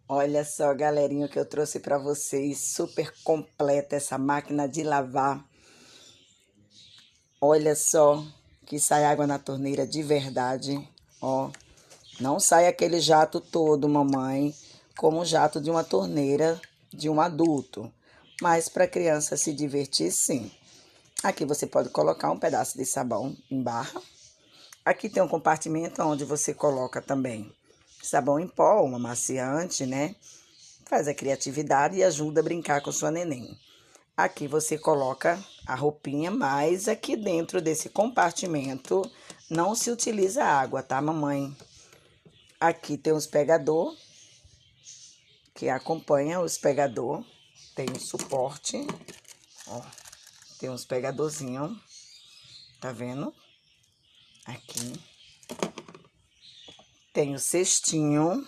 Olha só, galerinha, o que eu trouxe para vocês, super completa essa máquina de lavar. Olha só, que sai água na torneira de verdade, ó. Não sai aquele jato todo, mamãe, como o jato de uma torneira de um adulto. Mas para criança se divertir, sim. Aqui você pode colocar um pedaço de sabão em barra. Aqui tem um compartimento onde você coloca também sabão em pó, um amaciante, né? Faz a criatividade e ajuda a brincar com sua neném. Aqui você coloca a roupinha, mas aqui dentro desse compartimento não se utiliza água, tá, mamãe? Aqui tem os pegador, que acompanha os pegador. Tem o suporte, ó. Tem uns pegadorzinhos, tá vendo? Aqui. Tem o cestinho.